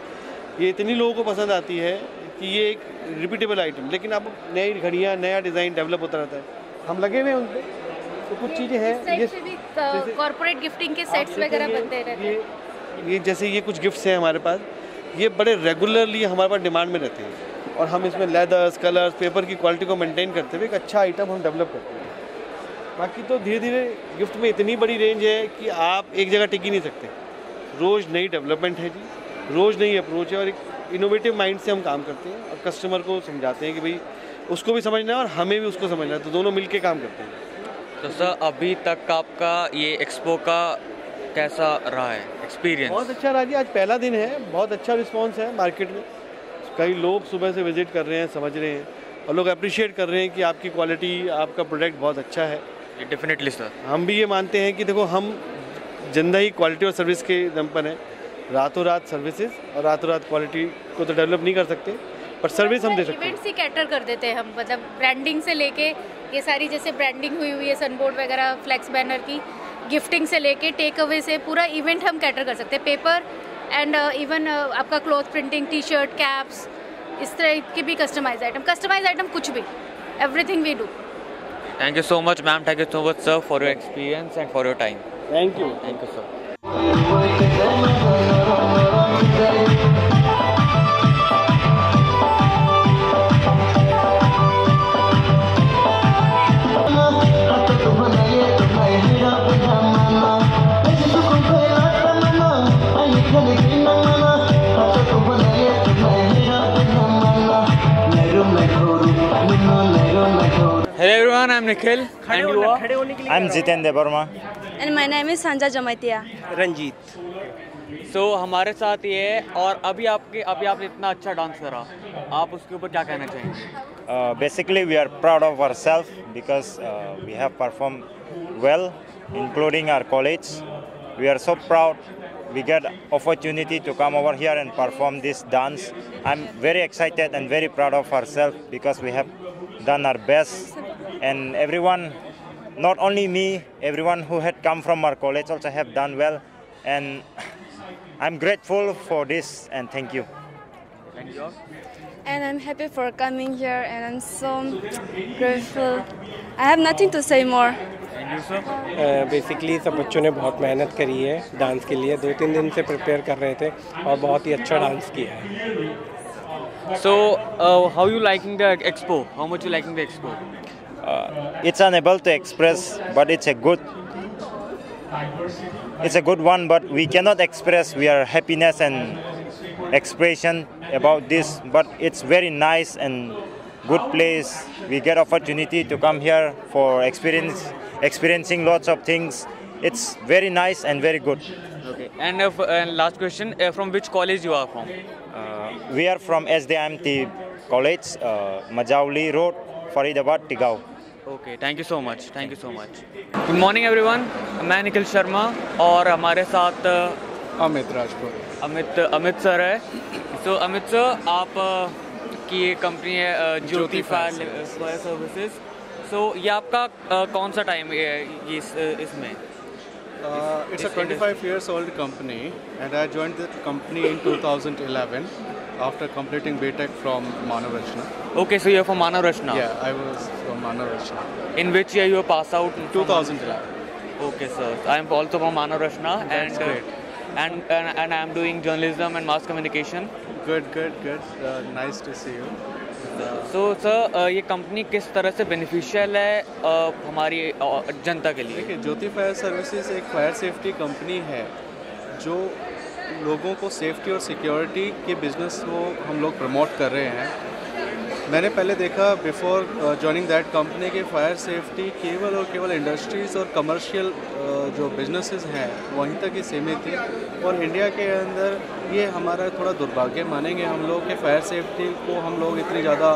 ये इतनी लोगों को पसंद आती है कि ये एक रिपीटेबल आइटम। लेकिन अब नई घड़ियाँ, नया डिज़ाइन डेवलप होता रहता है, हम लगे हुए हैं उन पर। तो कुछ चीज़ें हैं कॉर्पोरेट गिफ्टिंग के सेट्स वगैरह बनते रहते हैं। ये जैसे ये कुछ गिफ्ट्स हैं हमारे पास, ये बड़े रेगुलरली हमारे पास डिमांड में रहते हैं और हम इसमें लेदर्स, कलर्स, पेपर की क्वालिटी को मेंटेन करते हुए एक अच्छा आइटम हम डेवलप करते हैं। बाकी तो धीरे धीरे गिफ्ट में इतनी बड़ी रेंज है कि आप एक जगह टिक ही नहीं सकते। रोज़ नई डेवलपमेंट है जी, रोज़ नई अप्रोच है और एक इनोवेटिव माइंड से हम काम करते हैं और कस्टमर को समझाते हैं कि भाई उसको भी समझना है और हमें भी उसको समझना है, तो दोनों मिलके काम करते हैं। तो सर अभी तक आपका ये एक्सपो का कैसा रहा है एक्सपीरियंस? बहुत अच्छा रहा जी, आज पहला दिन है, बहुत अच्छा रिस्पांस है मार्केट में। कई लोग सुबह से विजिट कर रहे हैं, समझ रहे हैं और लोग अप्रिशिएट कर रहे हैं कि आपकी क्वालिटी, आपका प्रोडक्ट बहुत अच्छा है। डेफिनेटली सर, हम भी ये मानते हैं कि देखो हम जिंदा ही क्वालिटी और सर्विस के दम पर है। रातों रात सर्विसेज और रातों रात क्वालिटी को तो डेवलप नहीं कर सकते, पर सर्विस हम दे सकते हैं। इवेंट्स ही कैटर कर देते हैं हम, मतलब ब्रांडिंग से लेके ये सारी जैसे ब्रांडिंग हुई है सनबोर्ड वगैरह, फ्लेक्स बैनर की, गिफ्टिंग से लेके टेक अवे से पूरा इवेंट हम कैटर कर सकते हैं। पेपर एंड इवन आपका cloth printing, T shirt, caps, इस तरह के भी कस्टमाइज आइटम कुछ भी, everything we do. Thank you so much ma'am, thank you so much sir for your experience and for your time. Thank you sir. Hello everyone, I'm Nikhil and you are? I'm Jitendra Verma. And my name is Sanja Jamaitia. Ranjit. So हमारे साथ ये है, और अभी आपने इतना अच्छा डांस करा, आप उसके ऊपर क्या कहना चाहेंगे? Basically we are proud of ourselves because we have performed well, including our college. We are so proud we get opportunity to come over here and perform this dance. I'm very excited and very proud of ourselves because we have done our best, and everyone, not only me, everyone who had come from our college also have done well, and I'm grateful for this and thank you. Thank you. And I'm happy for coming here and I'm so grateful. I have nothing to say more. Basically सब बच्चों ने बहुत मेहनत करी है डांस के लिए, 2-3 दिन से प्रिपेयर कर रहे थे और बहुत ही अच्छा डांस किया है। So how you liking the expo? How much you liking the expo? It's unable to express, but it's a good one, but we cannot express our happiness and expression about this, but it's very nice and good place. We get opportunity to come here for experiencing lots of things. It's very nice and very good. Okay. And last question, from which college you are from? We are from SDMT College, Majauli Road, Faridabad, Tigau. Okay, thank you so much. Thank you so much. Good morning everyone. मैं निखिल शर्मा और हमारे साथ अमित राजपूत, अमित सर है। तो अमित सर, आप की ये कंपनी है ज्योति फायर सर्विसेज। सो ये आपका कौन सा टाइम है इसमें? It's a 25 years old company and I joined the company in 2011 after completing BTech from Manav Rachna. Okay, so you're from Manav Rachna? Yeah, I was from Manav Rachna. In which year you were passed out? 2011. Okay, sir. I am also from Manav Rachna. That's great. And I am doing journalism and mass communication. Good. Nice to see you. So sir, ये कंपनी किस तरह से बेनिफिशियल है हमारी जनता के लिए? देखिए, ज्योति फायर सर्विसेज एक फायर सेफ्टी कंपनी है जो लोगों को सेफ्टी और सिक्योरिटी के बिजनेस को हम लोग प्रमोट कर रहे हैं। मैंने पहले देखा बिफोर जॉइनिंग दैट कंपनी के फायर सेफ्टी केवल और केवल इंडस्ट्रीज़ और कमर्शियल जो बिजनेसेस हैं वहीं तक ही सीमित थी, और इंडिया के अंदर ये हमारा थोड़ा दुर्भाग्य मानेंगे हम लोग कि फायर सेफ्टी को हम लोग इतनी ज़्यादा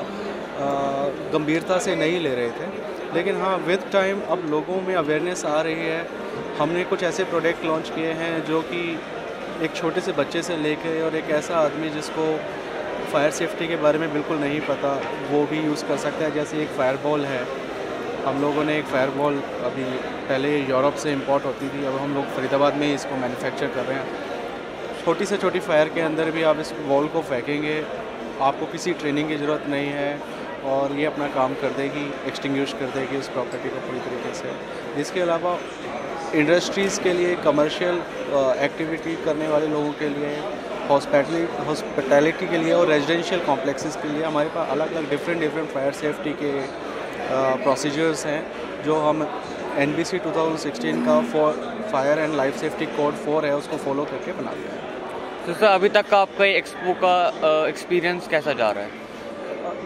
गंभीरता से नहीं ले रहे थे। लेकिन हाँ, विद टाइम अब लोगों में अवेयरनेस आ रही है। हमने कुछ ऐसे प्रोडक्ट लॉन्च किए हैं जो कि एक छोटे से बच्चे से लेके और एक ऐसा आदमी जिसको फायर सेफ्टी के बारे में बिल्कुल नहीं पता वो भी यूज़ कर सकता है। जैसे एक फायर बॉल है, हम लोगों ने एक फायर बॉल अभी पहले यूरोप से इंपोर्ट होती थी, अब हम लोग फरीदाबाद में ही इसको मैन्युफैक्चर कर रहे हैं। छोटी से छोटी फायर के अंदर भी आप इस बॉल को फेंकेंगे, आपको किसी ट्रेनिंग की ज़रूरत नहीं है और ये अपना काम कर देगी, एक्सटिंग्विश कर देगी उस प्रॉपर्टी को पूरी तरीके से। इसके अलावा इंडस्ट्रीज़ के लिए, कमर्शियल एक्टिविटी करने वाले लोगों के लिए, हॉस्पिटैलिटी के लिए और रेजिडेंशियल कॉम्प्लेक्सेस के लिए हमारे पास अलग अलग डिफरेंट फायर सेफ्टी के प्रोसीजर्स हैं जो हम NBC 2016 का fire and life safety code 4 है उसको फॉलो करके बनाते हैं। तो सर अभी तक का आपका एक्सपो का एक्सपीरियंस कैसा जा रहा है?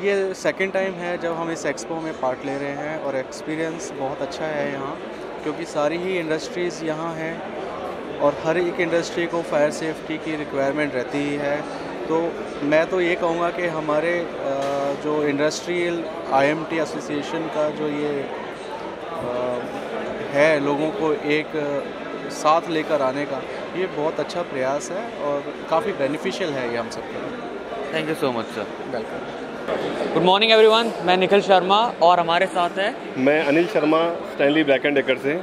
ये सेकंड टाइम है जब हम इस एक्सपो में पार्ट ले रहे हैं और एक्सपीरियंस बहुत अच्छा है यहाँ, क्योंकि सारी ही इंडस्ट्रीज़ यहाँ हैं और हर एक इंडस्ट्री को फायर सेफ्टी की रिक्वायरमेंट रहती ही है। तो मैं तो ये कहूँगा कि हमारे जो इंडस्ट्रियल IMT एसोसिएशन का जो ये है लोगों को एक साथ लेकर आने का, ये बहुत अच्छा प्रयास है और काफ़ी बेनिफिशियल है ये हम सबके लिए। Thank you so much sir. Welcome. Good morning everyone, मैं निखिल शर्मा और हमारे साथ है मैं Anil Sharma Stanley Black and Decker से।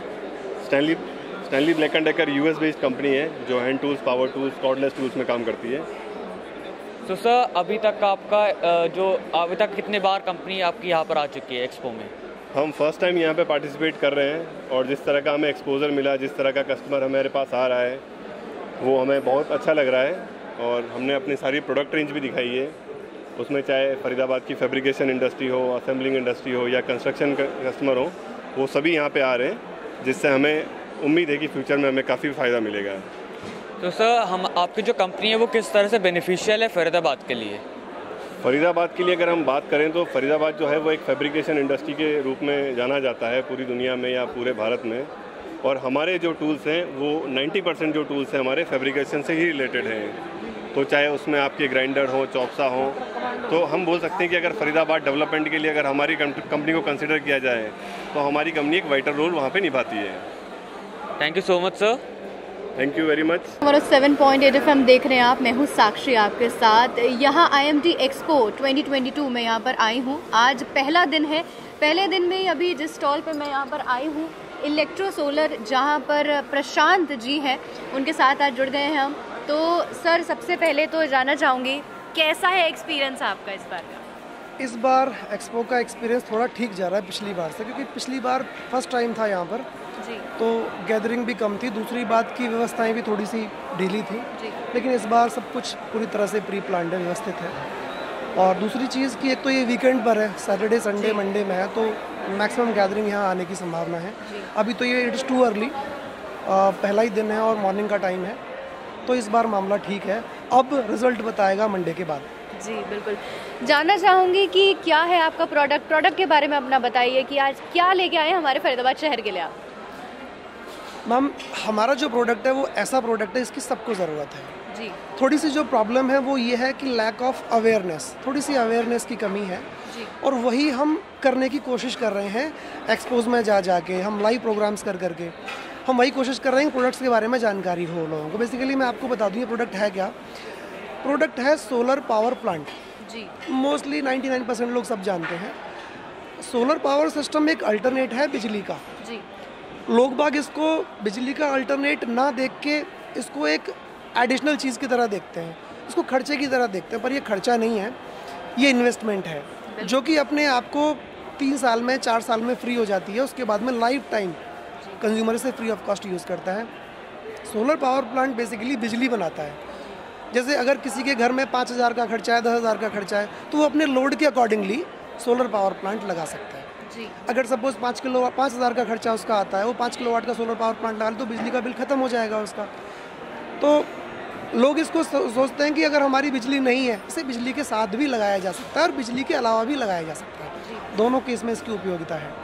Stanley Black and Decker US based company है जो hand tools, power tools, cordless tools में काम करती है। तो सर अभी तक आपका अभी तक कितने बार कंपनी आपकी यहाँ पर आ चुकी है एक्सपो में? हम फर्स्ट टाइम यहाँ पे पार्टिसिपेट कर रहे हैं और जिस तरह का हमें एक्सपोजर मिला, जिस तरह का कस्टमर हमारे पास आ रहा है, वो हमें बहुत अच्छा लग रहा है। और हमने अपनी सारी प्रोडक्ट रेंज भी दिखाई है, उसमें चाहे फरीदाबाद की फैब्रिकेशन इंडस्ट्री हो, असेंबलिंग इंडस्ट्री हो या कंस्ट्रक्शन कस्टमर हो, वो सभी यहाँ पे आ रहे हैं, जिससे हमें उम्मीद है कि फ्यूचर में हमें काफ़ी फ़ायदा मिलेगा। तो सर हम आपकी जो कंपनी है वो किस तरह से बेनिफिशियल है फरीदाबाद के लिए? फरीदाबाद के लिए अगर हम बात करें तो फरीदाबाद जो है वो एक फैब्रिकेशन इंडस्ट्री के रूप में जाना जाता है पूरी दुनिया में या पूरे भारत में। और हमारे जो टूल्स हैं वो 90% जो टूल्स हैं हमारे फैब्रिकेशन से ही रिलेटेड हैं। तो चाहे उसमें आपके ग्राइंडर हो, चॉप्सा हो, तो हम बोल सकते हैं कि अगर फरीदाबाद डेवलपमेंट के लिए अगर हमारी कंपनी को कंसिडर किया जाए तो हमारी कंपनी एक वाइटल रोल वहाँ पे निभाती है। Thank you so much sir. Thank you very much. 7.8 FM देख रहे हैं आप, मैं हूँ साक्षी आपके साथ। यहाँ IMT एक्सपो 2022 में यहाँ पर आई हूँ। आज पहला दिन है। पहले दिन में अभी जिस स्टॉल पे मैं यहाँ पर आई हूँ, इलेक्ट्रो सोलर, जहाँ पर प्रशांत जी हैं, उनके साथ आज जुड़ गए हैं हम। तो सर सबसे पहले तो जानना चाहूँगी कैसा है एक्सपीरियंस आपका इस बार का? इस बार एक्सपो का एक्सपीरियंस थोड़ा ठीक जा रहा है पिछली बार से, क्योंकि पिछली बार फर्स्ट टाइम था यहाँ पर जी। तो गैदरिंग भी कम थी, दूसरी बात की व्यवस्थाएं भी थोड़ी सी ढीली थी, लेकिन इस बार सब कुछ पूरी तरह से प्री प्लान्ड व्यवस्थित है। और दूसरी चीज़ कि एक तो ये वीकेंड पर है, सैटरडे संडे मंडे में है, तो मैक्सिमम गैदरिंग यहाँ आने की संभावना है। अभी तो ये इट्स टू अर्ली, पहला ही दिन है और मॉर्निंग का टाइम है, तो इस बार मामला ठीक है। अब रिजल्ट बताएगा मंडे के बाद। जी बिल्कुल। जानना चाहूँगी कि क्या है आपका प्रोडक्ट के बारे में अपना बताइए कि आज क्या लेके आए हमारे फरीदाबाद शहर के लिए आप? मैम, हमारा जो प्रोडक्ट है वो ऐसा प्रोडक्ट है इसकी सबको ज़रूरत है जी। थोड़ी सी जो प्रॉब्लम है वो ये है कि लैक ऑफ अवेयरनेस, थोड़ी सी अवेयरनेस की कमी है जी। और वही हम करने की कोशिश कर रहे हैं। एक्सपोज में जाके हम लाइव प्रोग्राम्स करके हम वही कोशिश कर रहे हैं प्रोडक्ट्स के बारे में जानकारी हो लोगों को। बेसिकली मैं आपको बता दूँ ये प्रोडक्ट है क्या। प्रोडक्ट है सोलर पावर प्लांट जी। मोस्टली 99% लोग सब जानते हैं। सोलर पावर सिस्टम एक अल्टरनेट है बिजली का जी। लोग बाग इसको बिजली का अल्टरनेट ना देख के इसको एक एडिशनल चीज़ की तरह देखते हैं, इसको खर्चे की तरह देखते हैं, पर ये खर्चा नहीं है, ये इन्वेस्टमेंट है जो कि अपने आप को 3 साल में 4 साल में फ्री हो जाती है। उसके बाद में लाइफ टाइम कंज्यूमर से फ्री ऑफ कॉस्ट यूज़ करता है। सोलर पावर प्लांट बेसिकली बिजली बनाता है। जैसे अगर किसी के घर में 5,000 का खर्चा है, 10,000 का खर्चा है, तो वो अपने लोड के अकॉर्डिंगली सोलर पावर प्लांट लगा सकता है जी। अगर सपोज 5,000 का खर्चा उसका आता है, वो 5 किलोवाट का सोलर पावर प्लांट लगा तो बिजली का बिल खत्म हो जाएगा उसका। तो लोग इसको सोचते हैं कि अगर हमारी बिजली नहीं है, इसे बिजली के साथ भी लगाया जा सकता है और बिजली के अलावा भी लगाया जा सकता है। दोनों केस में इसकी उपयोगिता है।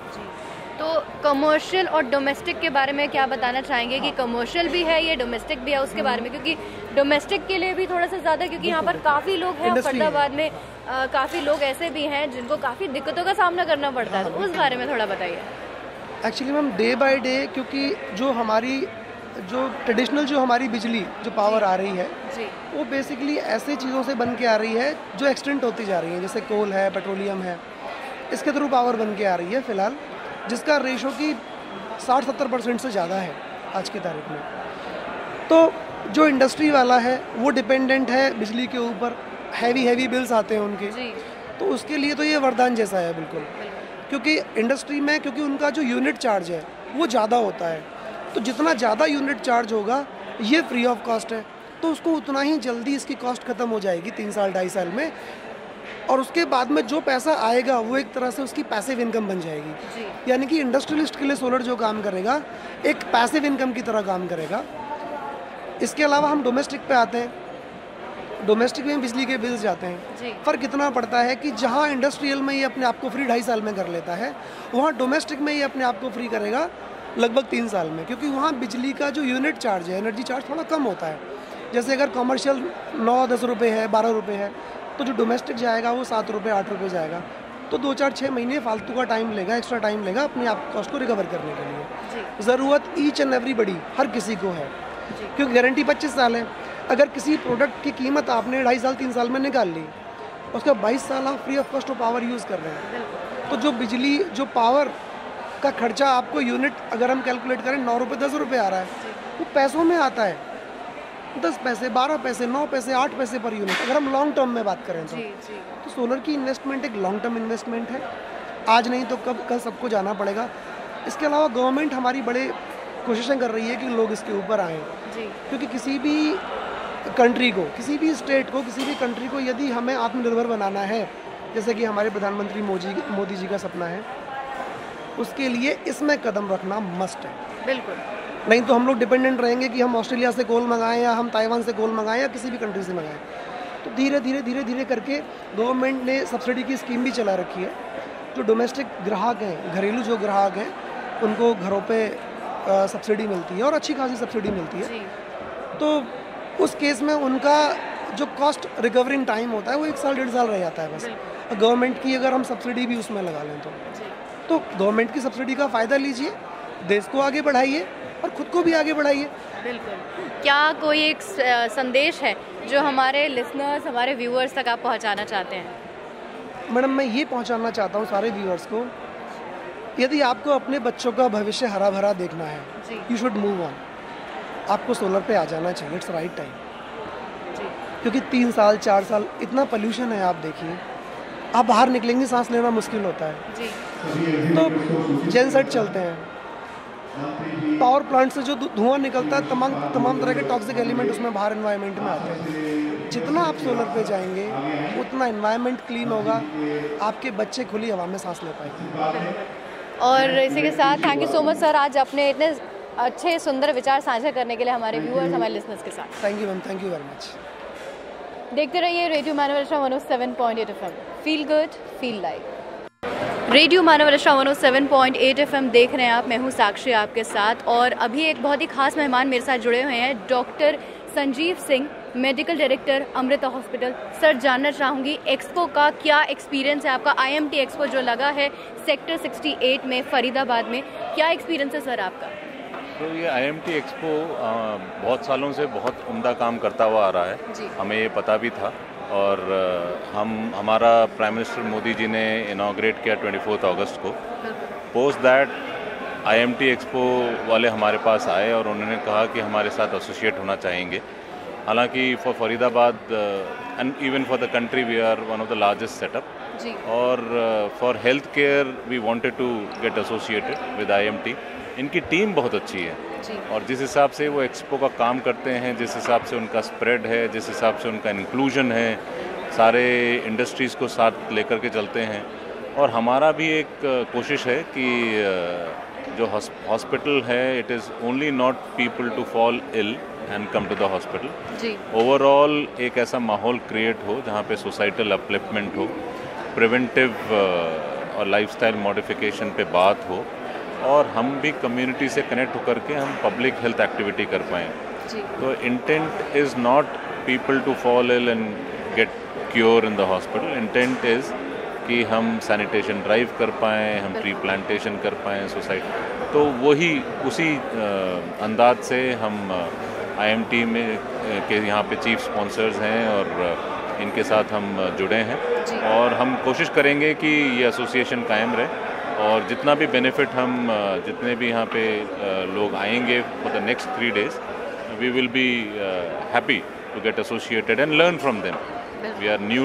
तो कमर्शियल और डोमेस्टिक के बारे में क्या बताना चाहेंगे कि कमर्शियल भी है ये, डोमेस्टिक भी है उसके बारे में? क्योंकि डोमेस्टिक के लिए भी थोड़ा सा ज़्यादा, क्योंकि यहाँ पर काफ़ी लोग हैं फरीदाबाद में, काफ़ी लोग ऐसे भी हैं जिनको काफ़ी दिक्कतों का सामना करना पड़ता है, तो उस बारे में थोड़ा बताइए। Actually ma'am day by day, क्योंकि जो ट्रेडिशनल जो हमारी बिजली जो पावर आ रही है जी। वो बेसिकली ऐसे चीज़ों से बन के आ रही है जो एक्सटेंट होती जा रही है, जैसे कोल है, पेट्रोलियम है, इसके थ्रू पावर बन के आ रही है फिलहाल, जिसका रेशो की 60-70% से ज़्यादा है आज की तारीख में। तो जो इंडस्ट्री वाला है वो डिपेंडेंट है बिजली के ऊपर, हैवी बिल्स आते हैं उनके जी। तो उसके लिए तो ये वरदान जैसा है बिल्कुल, क्योंकि इंडस्ट्री में क्योंकि उनका जो यूनिट चार्ज है वो ज़्यादा होता है, तो जितना ज़्यादा यूनिट चार्ज होगा ये फ्री ऑफ कॉस्ट है, तो उसको उतना ही जल्दी इसकी कॉस्ट ख़त्म हो जाएगी 3 साल 2.5 साल में, और उसके बाद में जो पैसा आएगा वो एक तरह से उसकी पैसिव इनकम बन जाएगी। यानी कि इंडस्ट्रियलिस्ट के लिए सोलर जो काम करेगा एक पैसिव इनकम की तरह काम करेगा। इसके अलावा हम डोमेस्टिक पे आते हैं। डोमेस्टिक में बिजली के बिल्स जाते हैं, फ़र्क इतना पड़ता है कि जहाँ इंडस्ट्रियल में ये अपने आप को फ्री 2.5 साल में कर लेता है, वहाँ डोमेस्टिक में ये अपने आप को फ्री करेगा लगभग 3 साल में, क्योंकि वहाँ बिजली का जो यूनिट चार्ज है, एनर्जी चार्ज थोड़ा कम होता है। जैसे अगर कॉमर्शियल 9-10 रुपये है, 12 रुपये है, तो जो डोमेस्टिक जाएगा वो 7 रुपये 8 रुपये जाएगा। तो 2-4-6 महीने फालतू का टाइम लेगा, एक्स्ट्रा टाइम लेगा अपने आप कॉस्ट को रिकवर करने के लिए। ज़रूरत ईच एंड एवरीबडी, हर किसी को है, क्योंकि गारंटी 25 साल है। अगर किसी प्रोडक्ट की कीमत आपने 2.5 साल 3 साल में निकाल ली, उसका 22 साल आप free of cost power use कर रहे हैं। तो जो बिजली, जो पावर का खर्चा आपको यूनिट अगर हम कैलकुलेट करें 9 रुपये 10 रुपये आ रहा है, वो पैसों में आता है, 10 पैसे 12 पैसे 9 पैसे 8 पैसे पर यूनिट, अगर हम लॉन्ग टर्म में बात करें तो सोलर की इन्वेस्टमेंट एक लॉन्ग टर्म इन्वेस्टमेंट है। आज नहीं तो कल सबको जाना पड़ेगा। इसके अलावा गवर्नमेंट हमारी बड़े कोशिशें कर रही है कि लोग इसके ऊपर आएँ, क्योंकि किसी भी कंट्री को, किसी भी स्टेट को, किसी भी कंट्री को यदि हमें आत्मनिर्भर बनाना है, जैसे कि हमारे प्रधानमंत्री मोदी जी का सपना है, उसके लिए इसमें कदम रखना मस्ट है। बिल्कुल, नहीं तो हम लोग डिपेंडेंट रहेंगे कि हम ऑस्ट्रेलिया से कोल मंगाएं या हम ताइवान से कोल मंगाएं या किसी भी कंट्री से मंगाएं। तो धीरे धीरे करके गवर्नमेंट ने सब्सिडी की स्कीम भी चला रखी है। जो डोमेस्टिक ग्राहक हैं, घरेलू जो ग्राहक हैं, उनको घरों पे सब्सिडी मिलती है और अच्छी खासी सब्सिडी मिलती है। तो उस केस में उनका जो कॉस्ट रिकवरिंग टाइम होता है वो 1 साल 1.5 साल रह जाता है बस। गवर्नमेंट की अगर हम सब्सिडी भी उसमें लगा लें तो गवर्नमेंट की सब्सिडी का फ़ायदा लीजिए, देश को आगे बढ़ाइए और ख़ुद को भी आगे बढ़ाइए। बिल्कुल। क्या कोई एक संदेश है जो हमारे लिसनर्स, हमारे व्यूअर्स तक आप पहुंचाना चाहते हैं? मैडम, मैं ये पहुंचाना चाहता हूं सारे व्यूअर्स को, यदि आपको अपने बच्चों का भविष्य हरा भरा देखना है, यू शुड मूव ऑन। आपको सोलर पे आ जाना चाहिए, इट्स राइट टाइम। क्योंकि 3 साल 4 साल इतना पोल्यूशन है, आप देखिए, आप बाहर निकलेंगे सांस लेना मुश्किल होता है। तो जेनसेट चलते हैं, पावर प्लांट से जो धुआं निकलता है, तमाम तरह के टॉक्सिक एलिमेंट उसमें बाहर एनवायरनमेंट में आते हैं। जितना आप सोलर पे जाएंगे उतना एनवायरनमेंट क्लीन होगा, आपके बच्चे खुली हवा में सांस ले पाएंगे। और इसी के साथ thank you so much sir, आज अपने इतने अच्छे सुंदर विचार साझा करने के लिए हमारे व्यूअर्स, हमारे लिसनर्स के साथ। Thank you ma'am, thank you very much. देखते रहिए रेडियो मानवरक्षा 107.8 FM। Feel good, feel like. Radio मानवरक्षा 107.8 FM देख रहे हैं आप। मैं हूँ साक्षी आपके साथ, और अभी एक बहुत ही खास मेहमान मेरे साथ जुड़े हुए हैं, doctor Sanjeev Singh, medical director Amrita hospital. Sir, जानना चाहूँगी एक्सपो का क्या एक्सपीरियंस है आपका? IMT एक्सपो जो लगा है सेक्टर 68 में फरीदाबाद में, क्या एक्सपीरियंस है सर आपका? तो ये IMT एक्सपो बहुत सालों से बहुत उम्दा काम करता हुआ आ रहा है, हमें ये पता भी था। और हमारा प्राइम मिनिस्टर मोदी जी ने इनॉग्रेट किया 24 अगस्त को। पोस्ट दैट IMT एक्सपो वाले हमारे पास आए और उन्होंने कहा कि हमारे साथ एसोसिएट होना चाहेंगे। हालांकि for Faridabad and even for the country we are one of the largest setup, और for health care we wanted to get associated with IMT। इनकी टीम बहुत अच्छी है, और जिस हिसाब से वो एक्सपो का काम करते हैं, जिस हिसाब से उनका स्प्रेड है, जिस हिसाब से उनका इंक्लूजन है, सारे इंडस्ट्रीज़ को साथ लेकर के चलते हैं। और हमारा भी एक कोशिश है कि जो हॉस्पिटल है, it is only not people to fall ill and come to the hospital. Overall एक ऐसा माहौल क्रिएट हो जहाँ पे सोसाइटल अपलिफ्टमेंट हो, प्रिवेंटिव और लाइफस्टाइल मॉडिफिकेशन पे बात हो, और हम भी कम्युनिटी से कनेक्ट होकर के हम पब्लिक हेल्थ एक्टिविटी कर पाएँ। तो intent is not people to fall ill and get cure in the hospital. Intent is कि हम सैनिटेशन ड्राइव कर पाएँ, हम ट्री प्लांटेशन कर पाएँ सोसाइटी। तो वही उसी अंदाज से हम IMT में के यहाँ पे चीफ स्पॉन्सर्स हैं और इनके साथ हम जुड़े हैं, और हम कोशिश करेंगे कि ये एसोसिएशन कायम रहे, और जितना भी बेनिफिट हम जितने भी यहाँ पे लोग आएंगे for the next 3 days, we will be happy to get associated and learn from them. We are new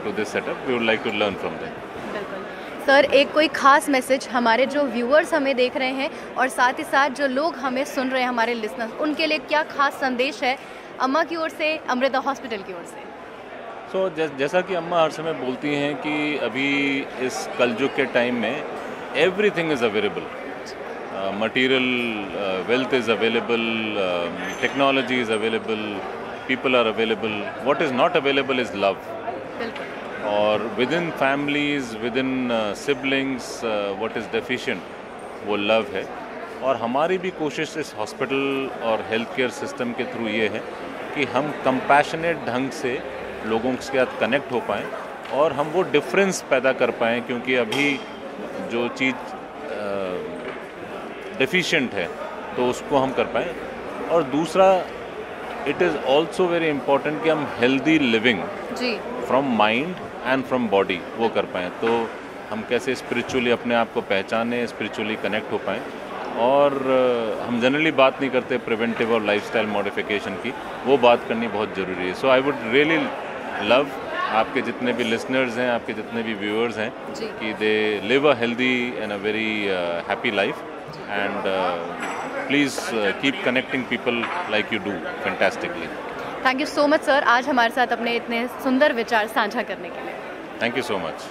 to this setup, we would like to learn from them. Sir, एक कोई खास मैसेज हमारे जो व्यूअर्स हमें देख रहे हैं और साथ ही साथ जो लोग हमें सुन रहे हैं, हमारे लिसनर्स, उनके लिए क्या खास संदेश है अम्मा की ओर से, अमृता हॉस्पिटल की ओर से? जैसा कि अम्मा हर समय बोलती हैं कि अभी इस कलयुग के टाइम में everything is available, material wealth is available, technology is available, people are available. What is not available is love. और within families, within siblings, what is deficient वो love है. और हमारी भी कोशिश इस हॉस्पिटल और हेल्थ केयर सिस्टम के थ्रू ये है कि हम कंपैशनेट ढंग से लोगों के साथ कनेक्ट हो पाएँ और हम वो डिफरेंस पैदा कर पाएँ, क्योंकि अभी जो चीज़ डेफिशिएंट है तो उसको हम कर पाएँ. और दूसरा, it is also very important कि हम healthy living from mind and from body वो कर पाएँ. तो हम कैसे स्पिरिचुअली अपने आप को पहचानें, स्पिरिचुअली कनेक्ट हो पाएँ. और हम जनरली बात नहीं करते प्रिवेंटिव और लाइफस्टाइल मॉडिफिकेशन की, वो बात करनी बहुत ज़रूरी है. सो आई वुड रियली लव आपके जितने भी लिसनर्स हैं, आपके जितने भी व्यूअर्स हैं, कि they live a healthy and a very happy life. And please keep connecting people like you do fantastically. Thank you so much sir, आज हमारे साथ अपने इतने सुंदर विचार साझा करने के लिए. Thank you so much.